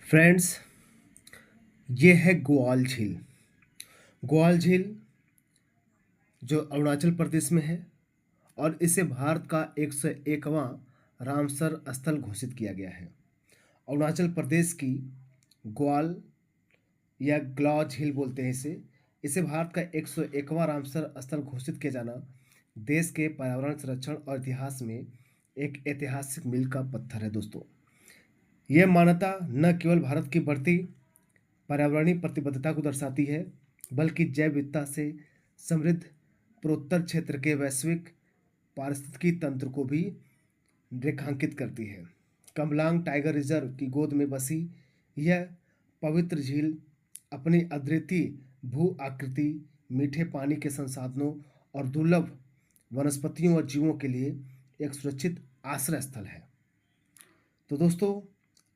Friends, ये है गोआल झील। गोआल झील जो अरुणाचल प्रदेश में है और इसे भारत का 101वां रामसर स्थल घोषित किया गया है। अरुणाचल प्रदेश की ग्वाल या ग्लॉ झील बोलते हैं इसे भारत का 101वां रामसर स्थल घोषित किया जाना देश के पर्यावरण संरक्षण और इतिहास में एक ऐतिहासिक मील का पत्थर है दोस्तों। यह मान्यता न केवल भारत की बढ़ती पर्यावरणीय प्रतिबद्धता को दर्शाती है, बल्कि जैव विविधता से समृद्ध पूर्वोत्तर क्षेत्र के वैश्विक पारिस्थितिकी तंत्र को भी रेखांकित करती है। कमलांग टाइगर रिजर्व की गोद में बसी यह पवित्र झील अपनी अद्वितीय भू आकृति, मीठे पानी के संसाधनों और दुर्लभ वनस्पतियों और जीवों के लिए एक सुरक्षित आश्रय स्थल है। तो दोस्तों,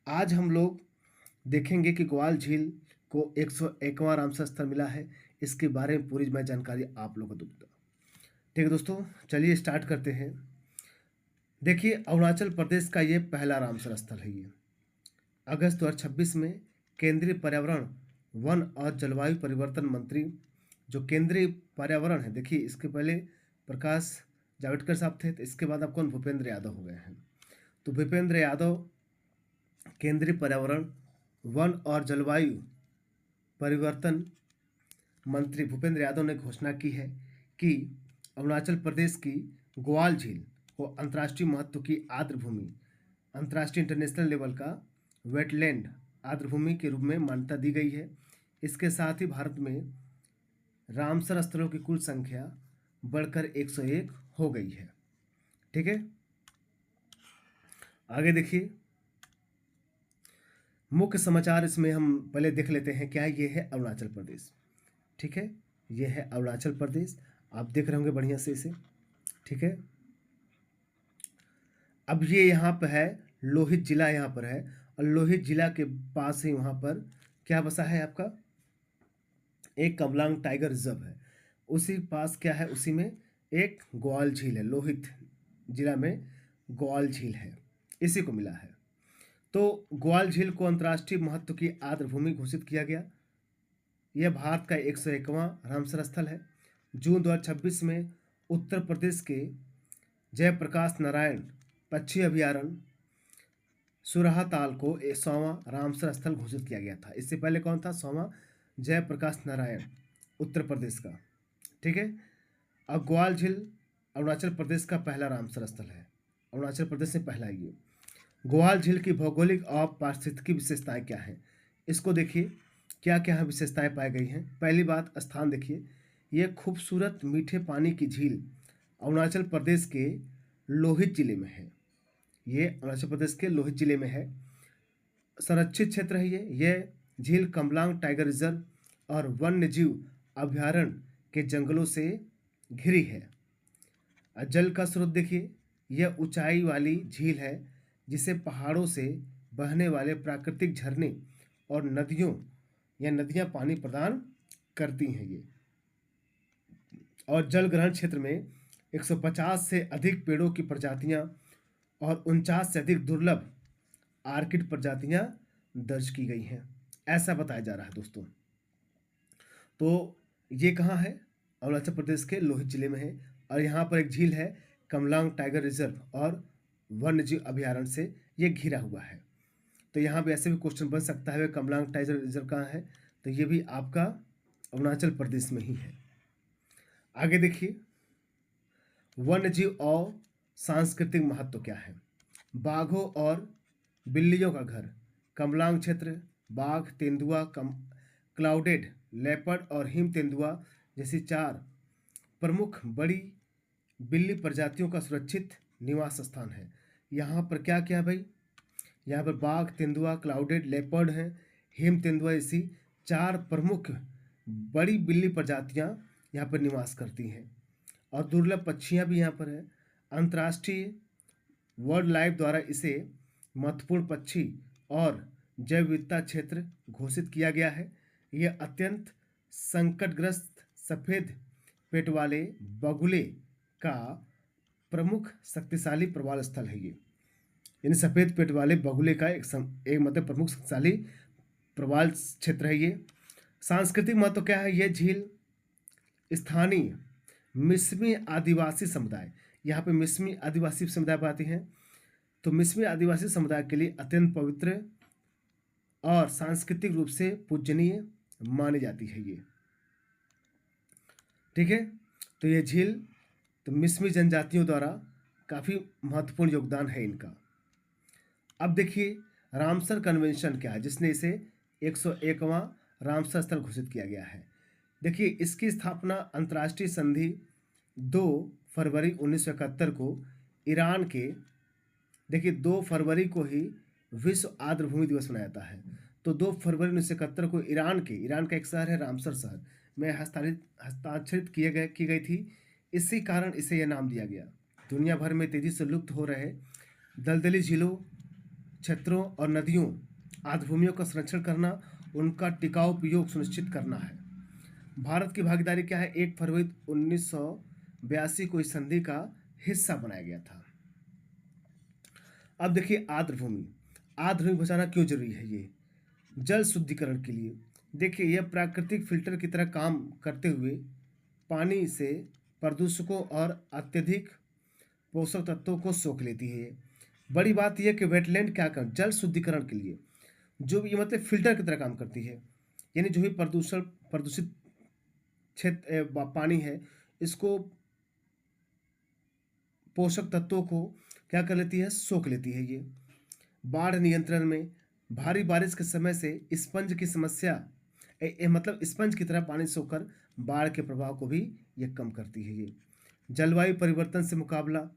आज हम लोग देखेंगे कि ग्वाल झील को 101वां रामसर स्थल मिला है। इसके बारे में पूरी मैं जानकारी आप लोगों को दूंगा। ठीक है दोस्तों, चलिए स्टार्ट करते हैं। देखिए, अरुणाचल प्रदेश का ये पहला रामसर स्थल है। ये अगस्त 2026 में केंद्रीय पर्यावरण, वन और जलवायु परिवर्तन मंत्री, जो केंद्रीय पर्यावरण है, देखिए इसके पहले प्रकाश जावड़ेकर साहब थे, तो इसके बाद अब कौन, भूपेंद्र यादव हो गए हैं। तो भूपेंद्र यादव केंद्रीय पर्यावरण, वन और जलवायु परिवर्तन मंत्री भूपेंद्र यादव ने घोषणा की है कि अरुणाचल प्रदेश की ग्वाल झील को अंतर्राष्ट्रीय महत्व की आर्द्रभूमि, अंतर्राष्ट्रीय इंटरनेशनल लेवल का वेटलैंड आर्द्रभूमि के रूप में मान्यता दी गई है। इसके साथ ही भारत में रामसर स्थलों की कुल संख्या बढ़कर 101 हो गई है। ठीक है, आगे देखिए, मुख्य समाचार इसमें हम पहले देख लेते हैं। क्या है? ये है अरुणाचल प्रदेश। ठीक है, ये है अरुणाचल प्रदेश, आप देख रहे होंगे बढ़िया से इसे। ठीक है, अब ये यहाँ पर है, लोहित जिला यहाँ पर है, और लोहित जिला के पास ही वहाँ पर क्या बसा है आपका, एक कमलांग टाइगर रिजर्व है। उसी पास क्या है, उसी में एक ग्वाल झील है। लोहित जिला में ग्वाल झील है, इसी को मिला है। तो ग्वाल झील को अंतर्राष्ट्रीय महत्व की आर्द्रभूमि घोषित किया गया। यह भारत का 101वां रामसर स्थल है। जून 2026 में उत्तर प्रदेश के जयप्रकाश नारायण पक्षी अभयारण्य सुरहाताल को 100वां रामसर स्थल घोषित किया गया था। इससे पहले कौन था? 100वां जयप्रकाश नारायण, उत्तर प्रदेश का। ठीक है, अब ग्वाल झील अरुणाचल प्रदेश का पहला रामसर स्थल है। अरुणाचल प्रदेश में पहला है ये। ग्वाल झील की भौगोलिक और पारिस्थितिकी विशेषताएं क्या हैं, इसको देखिए, क्या क्या विशेषताएं पाई गई हैं। पहली बात, स्थान देखिए, यह खूबसूरत मीठे पानी की झील अरुणाचल प्रदेश के लोहित जिले में है। ये अरुणाचल प्रदेश के लोहित जिले में है। संरक्षित क्षेत्र है यह झील कमलांग टाइगर रिजर्व और वन्य जीव अभयारण्य के जंगलों से घिरी है। जल का स्रोत देखिए, यह ऊंचाई वाली झील है जिसे पहाड़ों से बहने वाले प्राकृतिक झरने और नदियां पानी प्रदान करती हैं ये। और जल ग्रहण क्षेत्र में 150 से अधिक पेड़ों की प्रजातियां और 49 से अधिक दुर्लभ आर्किड प्रजातियां दर्ज की गई हैं, ऐसा बताया जा रहा है दोस्तों। तो ये कहाँ है? अरुणाचल प्रदेश के लोहित जिले में है। और यहाँ पर एक झील है कमलांग टाइगर रिजर्व और वन्य जीव अभयारण्य से ये घिरा हुआ है। तो यहाँ पे ऐसे भी क्वेश्चन बन सकता है, कमलांग टाइगर रिजर्व कहाँ है? तो ये भी आपका अरुणाचल प्रदेश में ही है। आगे देखिए, वन्य जीव और सांस्कृतिक महत्व क्या है। बाघों और बिल्लियों का घर, कमलांग क्षेत्र बाघ, तेंदुआ, क्लाउडेड लेपर्ड और हिम तेंदुआ जैसी 4 प्रमुख बड़ी बिल्ली प्रजातियों का सुरक्षित निवास स्थान है। यहाँ पर क्या क्या भाई, यहाँ पर बाघ, तेंदुआ, क्लाउडेड लेपर्ड हैं, हिम तेंदुआ ऐसी 4 प्रमुख बड़ी बिल्ली प्रजातियाँ यहाँ पर निवास करती हैं। और दुर्लभ पक्षियाँ भी यहाँ पर हैं। अंतर्राष्ट्रीय वर्ल्ड लाइफ द्वारा इसे महत्वपूर्ण पक्षी और जैव विविधता क्षेत्र घोषित किया गया है। यह अत्यंत संकटग्रस्त सफ़ेद पेट वाले बगुले का प्रमुख शक्तिशाली प्रवाल स्थल है ये। यानी सफ़ेद पेट वाले बगुले का एक मतलब प्रमुख शक्तिशाली प्रवाल क्षेत्र है ये। सांस्कृतिक महत्व क्या है, ये झील स्थानीय मिसमी आदिवासी समुदाय, यहाँ पे मिसमी आदिवासी समुदाय पाते हैं, तो मिसमी आदिवासी समुदाय के लिए अत्यंत पवित्र और सांस्कृतिक रूप से पूजनीय मानी जाती है ये। ठीक है, तो ये झील तो मिसमी जनजातियों द्वारा काफ़ी महत्वपूर्ण योगदान है इनका। अब देखिए रामसर कन्वेंशन क्या है, जिसने इसे 101वां रामसर स्थल घोषित किया गया है। देखिए इसकी स्थापना अंतर्राष्ट्रीय संधि 2 फरवरी 1971 को ईरान के, देखिए 2 फरवरी को ही विश्व आर्द्रभूमि दिवस मनाया जाता है, तो 2 फरवरी 1971 को ईरान का एक शहर है रामसर शहर में हस्ताक्षरित की गई थी। इसी कारण इसे यह नाम दिया गया। दुनिया भर में तेजी से लुप्त हो रहे दलदली झीलों, क्षेत्रों और नदियों आर्द्रभूमियों का संरक्षण करना, उनका टिकाऊ उपयोग सुनिश्चित करना है। भारत की भागीदारी क्या है, 1 फरवरी 1982 को इस संधि का हिस्सा बनाया गया था। अब देखिए आर्द्रभूमि बचाना क्यों जरूरी है, ये जल शुद्धिकरण के लिए। देखिए यह प्राकृतिक फिल्टर की तरह काम करते हुए पानी से प्रदूषकों और अत्यधिक पोषक तत्वों को सोख लेती है। बड़ी बात यह कि वेटलैंड क्या कर जल शुद्धिकरण के लिए जो भी मतलब फिल्टर की तरह काम करती है, यानी जो भी प्रदूषित क्षेत्र पानी है, इसको पोषक तत्वों को क्या कर लेती है, सोख लेती है ये। बाढ़ नियंत्रण में भारी बारिश के समय से स्पंज की समस्या मतलब स्पंज की तरह पानी सोखकर बाढ़ के प्रभाव को भी ये कम करती है ये। जलवायु परिवर्तन से मुकाबला,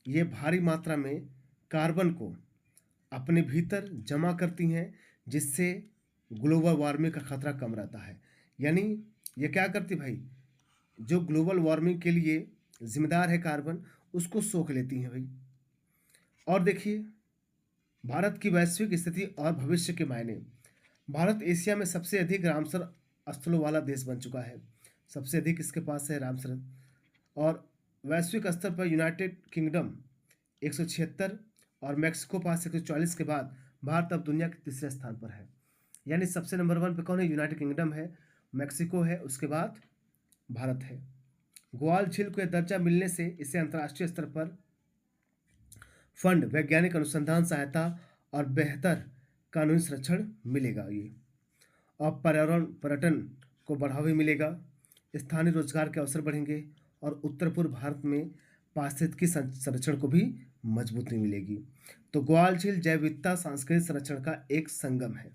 ये भारी मात्रा में कार्बन को अपने भीतर जमा करती हैं, जिससे ग्लोबल वार्मिंग का खतरा कम रहता है। यानी ये क्या करती भाई, जो ग्लोबल वार्मिंग के लिए जिम्मेदार है कार्बन, उसको सोख लेती हैं भाई। और देखिए भारत की वैश्विक स्थिति और भविष्य के मायने, भारत एशिया में सबसे अधिक रामसर स्थलों वाला देश बन चुका है। सबसे अधिक इसके पास है रामसर। और वैश्विक स्तर पर यूनाइटेड किंगडम 176 और मैक्सिको पास 144 के बाद भारत अब दुनिया के तीसरे स्थान पर है। यानी सबसे नंबर 1 पे कौन है, यूनाइटेड किंगडम है, मैक्सिको है, उसके बाद भारत है। ग्वाल झील को यह दर्जा मिलने से इसे अंतर्राष्ट्रीय स्तर पर फंड, वैज्ञानिक अनुसंधान सहायता और बेहतर कानूनी संरक्षण मिलेगा ये। और पर्यटन को बढ़ावा भी मिलेगा, स्थानीय रोजगार के अवसर बढ़ेंगे और उत्तर पूर्व भारत में पारिस्थितिकी संरक्षण को भी मजबूती मिलेगी। तो ग्वाल झील जैव विविधता सांस्कृतिक संरक्षण का एक संगम है।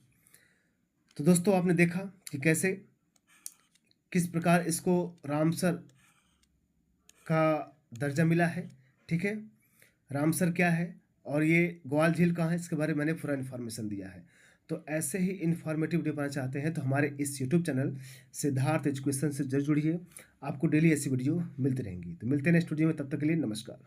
तो दोस्तों आपने देखा कि कैसे किस प्रकार इसको रामसर का दर्जा मिला है। ठीक है, रामसर क्या है और ये ग्वाल झील कहाँ है, इसके बारे में मैंने पूरा इन्फॉर्मेशन दिया है। तो ऐसे ही इन्फॉर्मेटिव वीडियो पाना चाहते हैं तो हमारे इस यूट्यूब चैनल सिद्धार्थ एजुकेशन से जरूर जुड़िए। आपको डेली ऐसी वीडियो मिलती रहेंगी। तो मिलते हैं नेक्स्ट वीडियो में, तब तक के लिए नमस्कार।